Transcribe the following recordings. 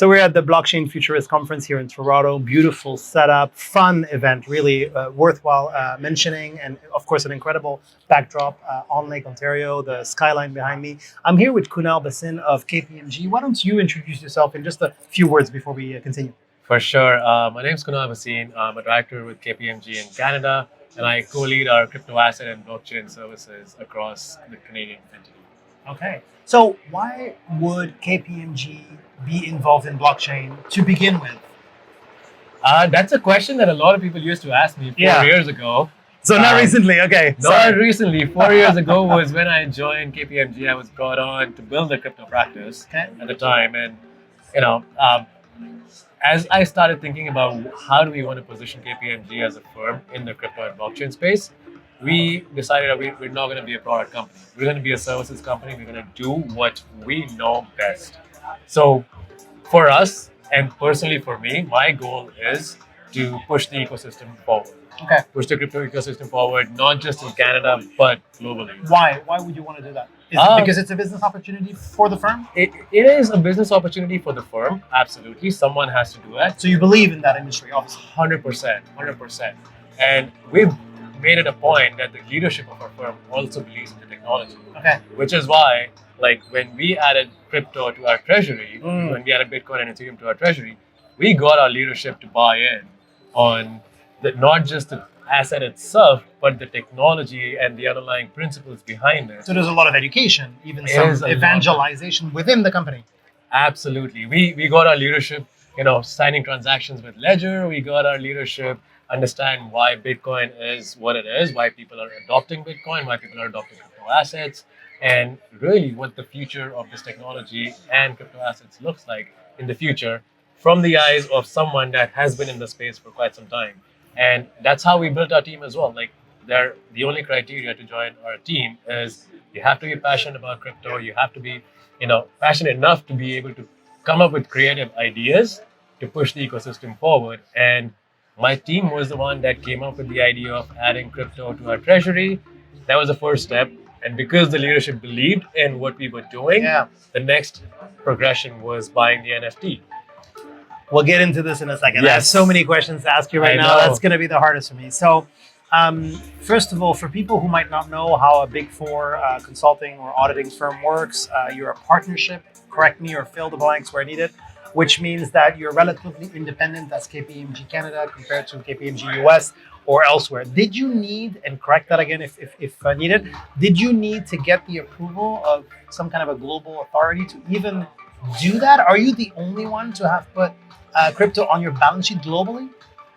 So we're at the Blockchain Futurist Conference here in Toronto. Beautiful setup, fun event, really worthwhile mentioning, and of course an incredible backdrop on Lake Ontario, the skyline behind me. I'm here with Kunal Bhasin of KPMG. Why don't you introduce yourself in just a few words before we continue? For sure. My name is Kunal Bhasin. I'm a director with KPMG in Canada, and I co-lead our crypto asset and blockchain services across the Canadian entity. Okay. So why would KPMG be involved in blockchain to begin with? That's a question that a lot of people used to ask me 4 years ago. So not recently, okay. Not recently. 4 years ago was when I joined KPMG. I was brought on to build the crypto practice at the time. And, as I started thinking about how do we want to position KPMG as a firm in the crypto and blockchain space, we decided that we're not going to be a product company. We're going to be a services company. We're going to do what we know best. So for us, and personally for me, my goal is to push the ecosystem forward. Okay. Push the crypto ecosystem forward, not just in Canada, but globally. Why? Why would you want to do that? Is it because it's a business opportunity for the firm? It is a business opportunity for the firm. Absolutely. Someone has to do that. So you believe in that industry, obviously. 100%. And we've made it a point that the leadership of our firm also believes in the technology. Okay. Which is why, when we added crypto to our treasury, when we added Bitcoin and Ethereum to our treasury, we got our leadership to buy in on not just the asset itself, but the technology and the underlying principles behind it. So there's a lot of education, even some evangelization within the company. Absolutely. We got our leadership, signing transactions with Ledger. We got our leadership understand why Bitcoin is what it is, why people are adopting Bitcoin, why people are adopting crypto assets, and really what the future of this technology and crypto assets looks like in the future from the eyes of someone that has been in the space for quite some time. And that's how we built our team as well. The only criteria to join our team is you have to be passionate about crypto. You have to be, passionate enough to be able to come up with creative ideas to push the ecosystem forward. And my team was the one that came up with the idea of adding crypto to our treasury. That was the first step. And because the leadership believed in what we were doing, the next progression was buying the NFT. We'll get into this in a second. Yes. I have so many questions to ask you right now. That's going to be the hardest for me. So, first of all, for people who might not know how a Big Four consulting or auditing firm works, you're a partnership, correct me or fill the blanks where needed, which means that you're relatively independent as KPMG Canada compared to KPMG US or elsewhere. Did you need, and correct that again if needed, did you need to get the approval of some kind of a global authority to even do that? Are you the only one to have put crypto on your balance sheet globally?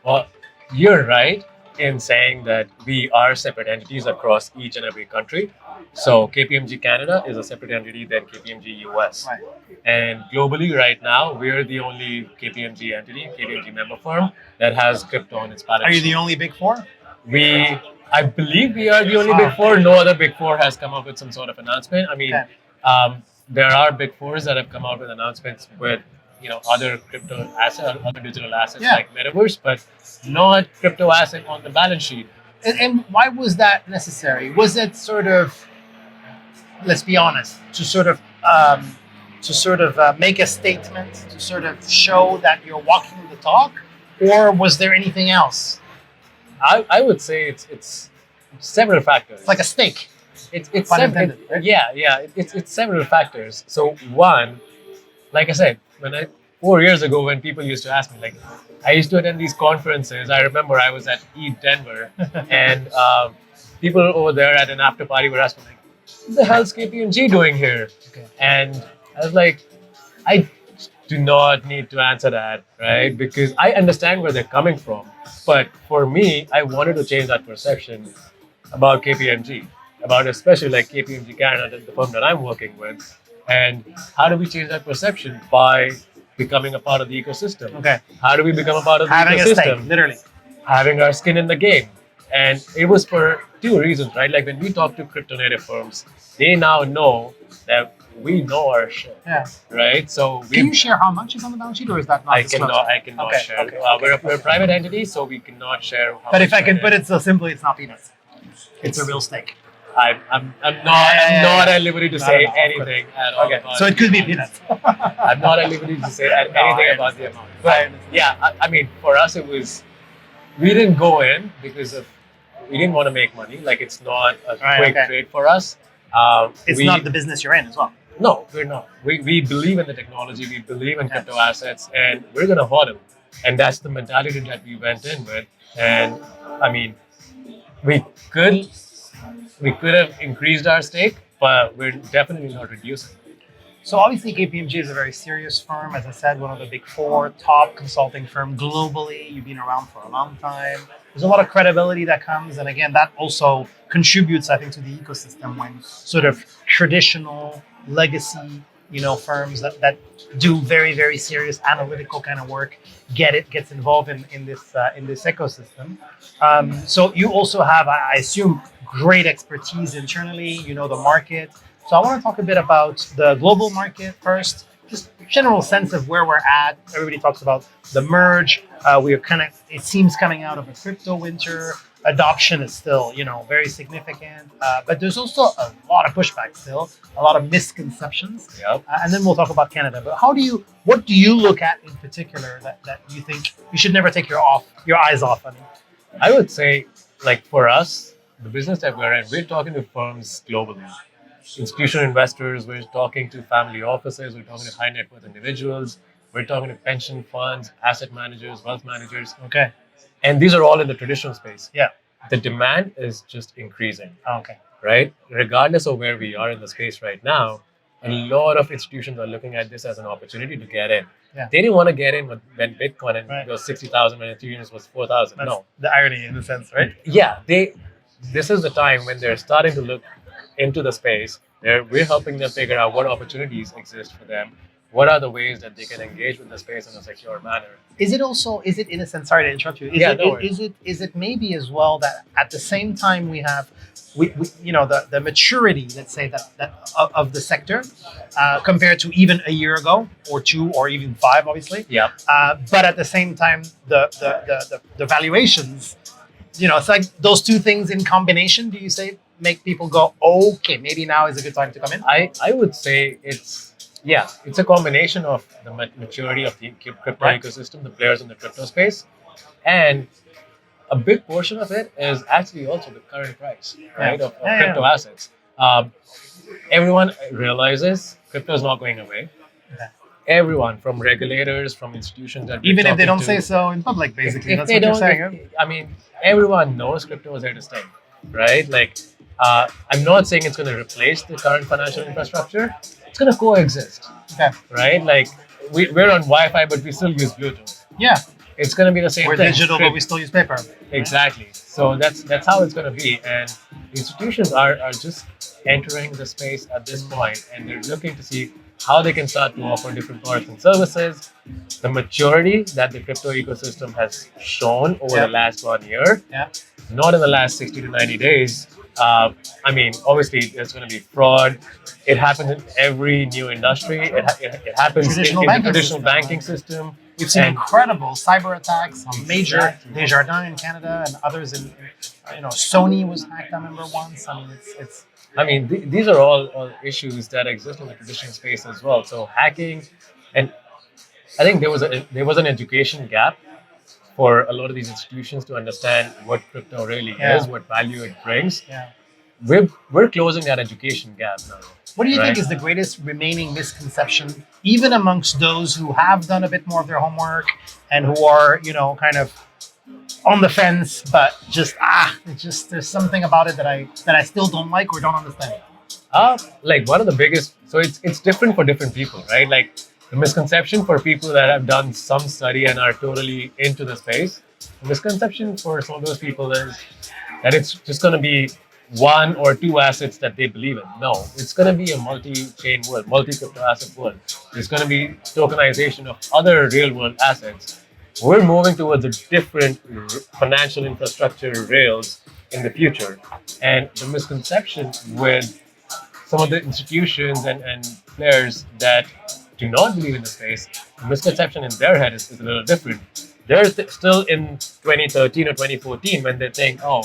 Well, you're right in saying that we are separate entities across each and every country. So KPMG Canada is a separate entity than KPMG US. Right. And globally right now, we're the only KPMG entity, KPMG member firm that has crypto on its balance sheet. Are you the only Big Four? I believe we are the only Big Four. No other Big Four has come up with some sort of announcement. I mean, there are Big Fours that have come out with announcements with other crypto assets, other digital assets like Metaverse, but not crypto asset on the balance sheet. And why was that necessary? Was it sort of, let's be honest, to sort of make a statement, to sort of show that you're walking the talk, or was there anything else? I would say it's several factors. It's like a stake. It's several. Right? Yeah. It's several factors. So one, like I said, 4 years ago, when people used to ask me, I used to attend these conferences. I remember I was at ETH Denver, and people over there at an after party were asking, what the hell's KPMG doing here? Okay. And I was like, I do not need to answer that, right? Because I understand where they're coming from. But for me, I wanted to change that perception about KPMG, about especially KPMG Canada, the firm that I'm working with. And how do we change that perception? By becoming a part of the ecosystem. Okay. How do we become a part of the ecosystem? Having a stake, literally. Having our skin in the game. And it was for two reasons, right? When we talk to crypto native firms, they now know that we know our shit. Yeah. Right? So can you share how much is on the balance sheet, or is that not disclosed? I cannot share. Okay. We're a private entity, so we cannot share. But if I can put it so simply, it's not peanuts. It's a real stake. I'm not at liberty to say enough, of anything at all. Okay, about so it could be the amount. peanuts. I'm not at liberty to say anything I about the understand. amount. I But understand. yeah, I mean, for us, it was we didn't go in because of we didn't want to make money. Like it's not a Right, quick okay. trade for us. It's We- not the business you're in as well. No, we're not. We believe in the technology. We believe in Yeah. crypto assets, and we're gonna hoard them. And that's the mentality that we went in with. And I mean, we could have increased our stake, but we're definitely not reducing. So obviously KPMG is a very serious firm. As I said, one of the big four top consulting firm globally. You've been around for a long time. There's a lot of credibility that comes. And again, that also contributes, I think, to the ecosystem when sort of traditional legacy, firms that do very, very serious analytical kind of work gets involved in this ecosystem. So you also have, I assume, great expertise internally. You know the market. So I want to talk a bit about the global market first, just general sense of where we're at. Everybody talks about the merge. We're it seems coming out of a crypto winter. Adoption is still, very significant, but there's also a lot of pushback still, a lot of misconceptions. Yep. And then we'll talk about Canada. But what do you look at in particular that you think you should never take your eyes off? I mean, I would say, like for us, the business that we're in, we're talking to firms globally. Institutional investors, we're talking to family offices, we're talking to high net worth individuals, we're talking to pension funds, asset managers, wealth managers, okay, and these are all in the traditional space. yeah, The demand is just increasing, okay, right? Regardless of where we are in the space right now, a lot of institutions are looking at this as an opportunity to get in. Yeah. They didn't want to get in when Bitcoin Right. was 60,000, when Ethereum was 4,000. that's No. the irony in a sense, right? Yeah, this is the time when they're starting to look into the space. We're helping them figure out what opportunities exist for them. What are the ways that they can engage with the space in a secure manner? Is it in a sense? Sorry to interrupt you. Is it maybe as well that at the same time we have the maturity, let's say that of the sector compared to even a year ago or two or even five, obviously. Yeah. But at the same time, the valuations, it's like those two things in combination. Do you say make people go, okay, maybe now is a good time to come in? I would say it's a combination of the maturity of the crypto Right. ecosystem, the players in the crypto space, and a big portion of it is actually also the current price, right, of Yeah, crypto assets. Everyone realizes crypto is not going away. Okay. Everyone, from regulators, from institutions that we're Even if they talking don't to, say so in public, basically. if That's they what you're don't, saying. Huh? I mean, everyone knows crypto is here to stay, right? Like, I'm not saying it's going to replace the current financial infrastructure. It's going to coexist, Okay. right? Like, we're on Wi-Fi, but we still use Bluetooth. Yeah. It's going to be the same We're thing. digital, but we still use paper. Exactly. So that's how it's going to be. And institutions are just entering the space at this point, and they're looking to see how they can start to offer different products and services. The maturity that the crypto ecosystem has shown over the last 1 year, Yeah. not in the last 60 to 90 days. I mean, obviously, there's going to be fraud. It happens in every new industry. It happens Traditional in the banking traditional system. banking system. We've seen And- incredible cyber attacks on major Exactly. Desjardins in Canada and others in Sony was hacked, I remember once. I mean, it's I mean, these are all issues that exist in the traditional space as well. So hacking, and I think there was an education gap for a lot of these institutions to understand what crypto really Yeah. is, what value it brings. yeah. We're closing that education gap now. What do you think Right. is the greatest remaining misconception, even amongst those who have done a bit more of their homework and who are, kind of on the fence, but there's something about it that I still don't like or don't understand. Like one of the biggest, so it's different for different people, right? Like the misconception for people that have done some study and are totally into the space, the misconception for some of those people is that it's just going to be one or two assets that they believe in. No, it's going to be a multi-chain world, multi-crypto asset world. There's going to be tokenization of other real-world assets. We're moving towards a different financial infrastructure rails in the future. And the misconception with some of the institutions and players that do not believe in the space, the misconception in their head is a little different. They're still in 2013 or 2014 when they think, oh,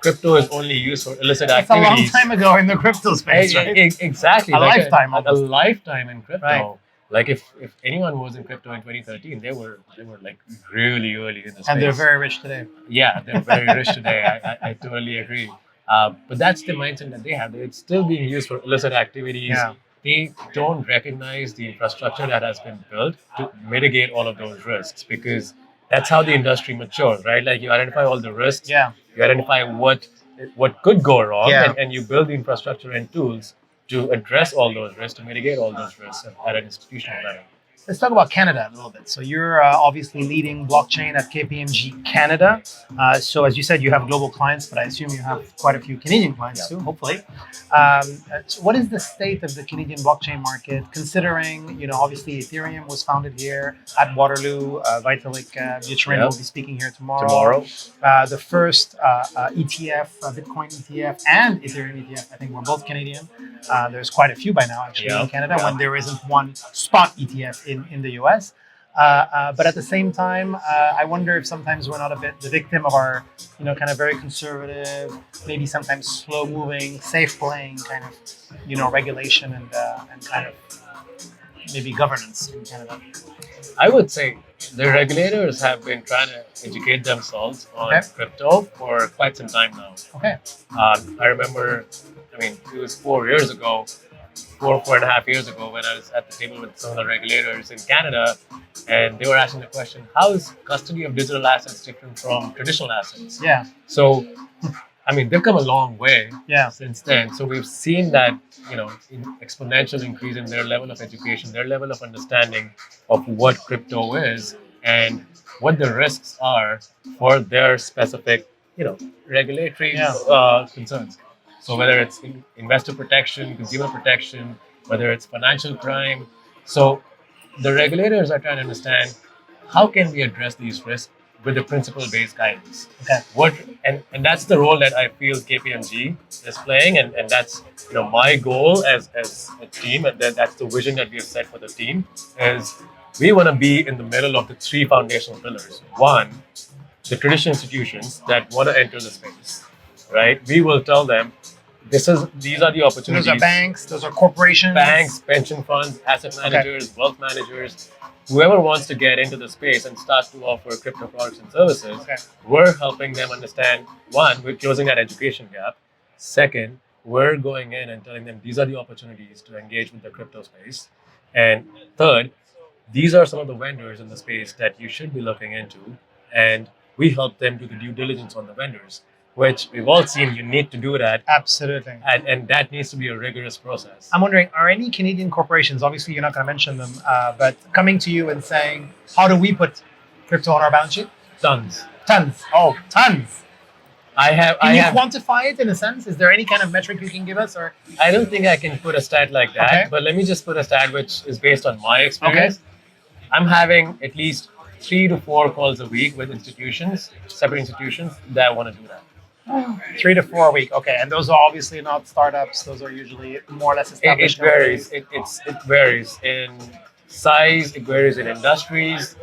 crypto is only used for illicit It's a long activities. time ago in the crypto space, right? Exactly. A like lifetime a almost. lifetime in crypto. Right. Like if anyone was in crypto in 2013, they were like really early in the space. And they're very rich today. Yeah, they're very rich today. I totally agree. But that's the mindset that they have. It's still being used for illicit activities. Yeah. They don't recognize the infrastructure that has been built to mitigate all of those risks, because that's how the industry matures, right? Like you identify all the risks, Yeah. you identify what could go wrong, Yeah. and you build the infrastructure and tools to address all those risks, to mitigate all those risks at an institutional level. Let's talk about Canada a little bit. So you're obviously leading blockchain at KPMG Canada. So as you said, you have global clients, but I assume you have quite a few Canadian clients too, hopefully. So what is the state of the Canadian blockchain market, considering, obviously Ethereum was founded here at Waterloo, Vitalik Buterin will be speaking here tomorrow. The first ETF, Bitcoin ETF and Ethereum ETF, I think we're both Canadian. There's quite a few by now actually in Canada when there isn't one spot ETF in the US. But at the same time, I wonder if sometimes we're not a bit the victim of our, kind of very conservative, maybe sometimes slow moving, safe playing kind of, regulation and kind of maybe governance in Canada. I would say the regulators have been trying to educate themselves on crypto for quite some time now. Okay. I remember, it was 4 years ago, 4.5 years ago, when I was at the table with some of the regulators in Canada, and they were asking the question, how is custody of digital assets different from traditional assets? Yeah. So, they've come a long way since then. So we've seen that, exponential increase in their level of education, their level of understanding of what crypto is and what the risks are for their specific, regulatory concerns. So whether it's investor protection, consumer protection, whether it's financial crime. So the regulators are trying to understand how can we address these risks with the principle-based guidance. Okay. And that's the role that I feel KPMG is playing, and that's my goal as a team, and that's the vision that we have set for the team, is we want to be in the middle of the three foundational pillars. One, the traditional institutions that want to enter the space, right? We will tell them, these are the opportunities. Those are banks, those are corporations. Banks, pension funds, asset managers, wealth managers, whoever wants to get into the space and start to offer crypto products and services, we're helping them understand, one, we're closing that education gap. Second, we're going in and telling them these are the opportunities to engage with the crypto space. And third, these are some of the vendors in the space that you should be looking into. And we help them do the due diligence on the vendors, which we've all seen you need to do that. Absolutely. And that needs to be a rigorous process. I'm wondering, are any Canadian corporations, obviously you're not going to mention them, but coming to you and saying, how do we put crypto on our balance sheet? Tons. Oh, tons. Can you have, quantify it in a sense? Is there any kind of metric you can give us? Or I don't think I can put a stat like that, but let me just put a stat which is based on my experience. I'm having at least 3 to 4 calls a week with institutions, separate institutions that want to do that. 3 to 4 a week. Okay, and those are obviously not startups. Those are usually more or less established. It varies. It varies in size. It varies in industries.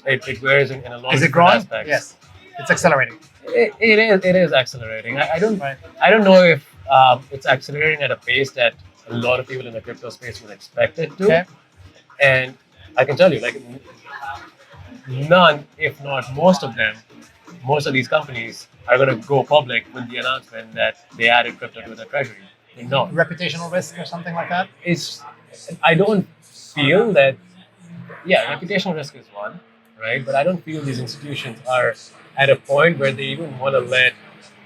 It varies in a lot of different aspects. Yes, it's accelerating. It is accelerating. I don't know if it's accelerating at a pace that a lot of people in the crypto space would expect it to. Okay. And I can tell you, none, if not most of these companies are going to go public with the announcement that they added crypto to their treasury. No. Reputational risk or something like that? I don't feel that, reputational risk is one, right? But I don't feel these institutions are at a point where they even want to let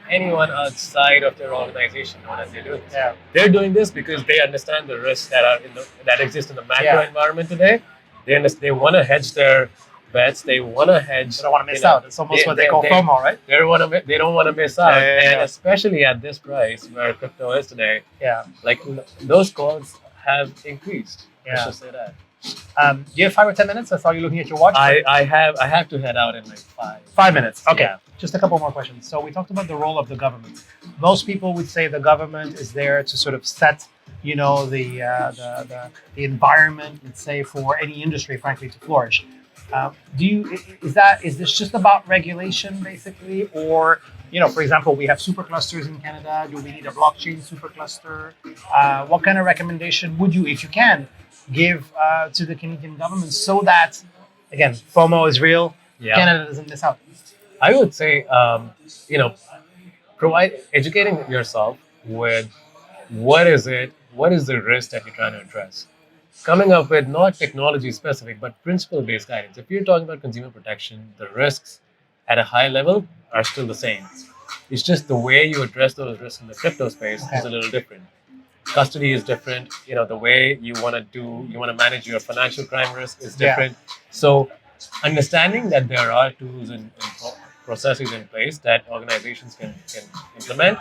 anyone outside of their organization know that they're doing this. Yeah. They're doing this because they understand the risks that exist in the macro environment today. They want to hedge their bets. They want to hedge. They don't want to miss out. It's almost what they call FOMO, right? They don't want to miss out. And especially at this price where crypto is today, those calls have increased. Let's just say that. Do you have 5 or 10 minutes? I saw you looking at your watch. I have to head out in 5. 5 minutes. Okay. Yeah. Just a couple more questions. So we talked about the role of the government. Most people would say the government is there to sort of set, the environment, let's say, for any industry, frankly, to flourish. Is this just about regulation, basically, or for example, we have superclusters in Canada. Do we need a blockchain supercluster? What kind of recommendation would you, if you can, give to the Canadian government so that, again, FOMO is real, Canada doesn't miss out? I would say, educating yourself with what is the risk that you're trying to address. Coming up with not technology specific, but principle-based guidance. If you're talking about consumer protection, the risks at a high level are still the same. It's just the way you address those risks in the crypto space is a little different. Custody is different. The way you want to manage your financial crime risk is different. So understanding that there are tools and processes in place that organizations can implement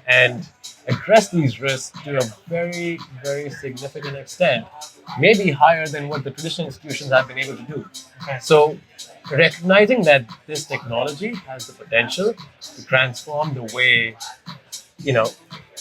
and address these risks to a very, very significant extent, maybe higher than what the traditional institutions have been able to do. So recognizing that this technology has the potential to transform the way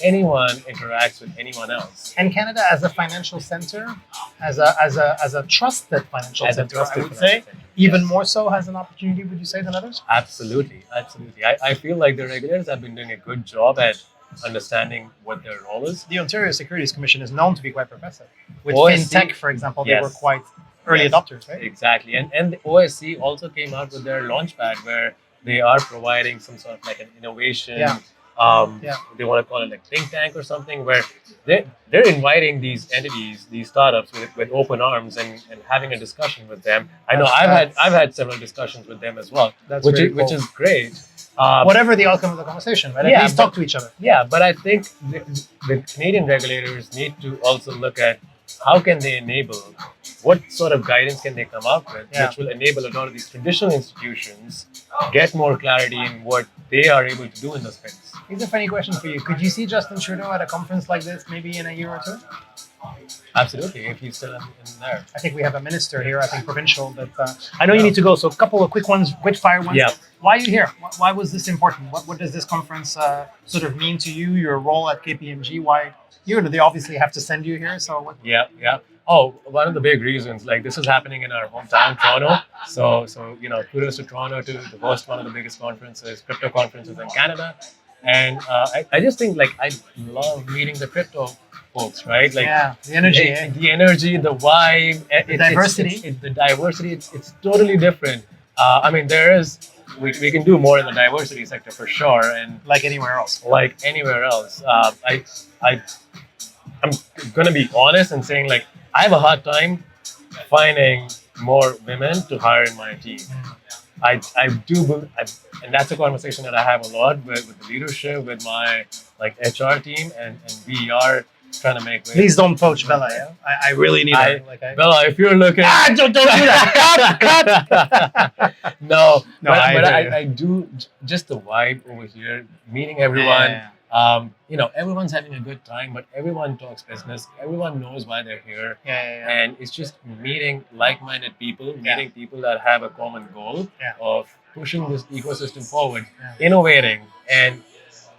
anyone interacts with anyone else. And Canada, as a financial center, as a trusted financial center, I would say, even more so has an opportunity, would you say, than others? Absolutely. I feel like the regulators have been doing a good job at understanding what their role is. The Ontario Securities Commission is known to be quite progressive. With fintech, for example, they were quite early adopters, right? Exactly. And the OSC also came out with their launchpad where they are providing some sort of like an innovation. They want to call it like think tank or something, where they're inviting these entities, these startups with open arms and having a discussion with them. I know I've had several discussions with them as well, which is great. Whatever the outcome of the conversation, right? At least talk to each other. Yeah, but I think the Canadian regulators need to also look at how can they enable, what sort of guidance can they come up with, which will enable a lot of these traditional institutions get more clarity in what they are able to do in the space. Here's a funny question for you. Could you see Justin Trudeau at a conference like this maybe in a year or two? Absolutely, if he's still in there. I think we have a minister here, I think provincial, but I know you need to go, so a couple of quick ones, quick fire ones. Yeah. Why are you here? Why was this important? What does this conference sort of mean to you, your role at KPMG? Why they obviously have to send you here, so what? Yeah. Oh, one of the big reasons, like this is happening in our hometown, Toronto. So kudos to Toronto to host one of the biggest crypto conferences in Canada. And I just think I love meeting the crypto folks, right? The energy, the vibe, the diversity. The diversity, it's totally different. We can do more in the diversity sector for sure, and like anywhere else. I'm gonna be honest and saying I have a hard time finding more women to hire in my team. I do, and that's a conversation that I have a lot with the leadership, with my HR team, and we are trying to make ways. Please don't poach Bella. Yeah, I really need her. Bella, if you're looking, don't do that. Cut. No, but I do just the vibe over here, meeting everyone. Everyone's having a good time, but everyone talks business. Everyone knows why they're here. And it's just meeting like-minded people, meeting people that have a common goal of pushing this ecosystem forward, innovating, and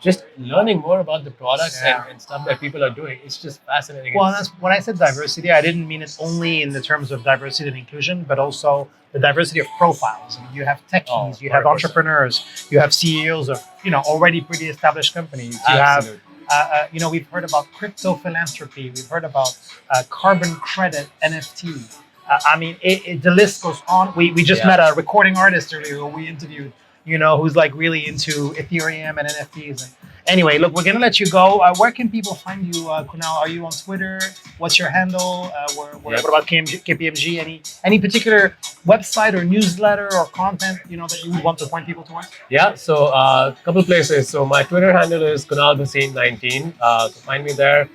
just learning more about the products and stuff that people are doing. It's just fascinating. Well, that's when I said diversity, I didn't mean it only in the terms of diversity and inclusion, but also the diversity of profiles. I mean, you have techies, you have entrepreneurs, you have CEOs of already pretty established companies. You have we've heard about crypto philanthropy, we've heard about carbon credit, NFT. The list goes on. We just met a recording artist earlier who we interviewed, who's really into Ethereum and NFTs. And anyway, look, we're going to let you go. Where can people find you, Kunal? Are you on Twitter? What's your handle? What about KPMG? Any particular website or newsletter or content, that you would want to point people towards? Yeah, so a couple places. So my Twitter handle is Kunal Bhasin 19. So find me there.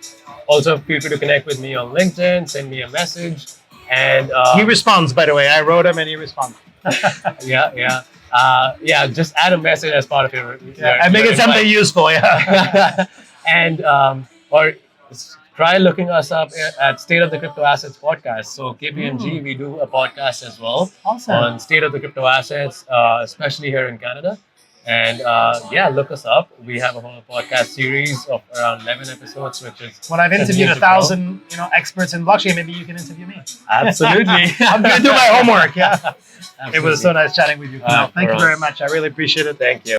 Also, feel free to connect with me on LinkedIn, send me a message. And he responds, by the way. I wrote him and he responds. Just add a message as part of your and make it something useful, and or try looking us up at State of the Crypto Assets podcast. So KPMG, we do a podcast as well on State of the Crypto Assets, especially here in Canada. And look us up. We have a whole podcast series of around 11 episodes, which is when I've interviewed 1,000 experts in blockchain, maybe you can interview me. Absolutely. I'm gonna do my homework. It was so nice chatting with you. Thank you very much. I really appreciate it. Thank you.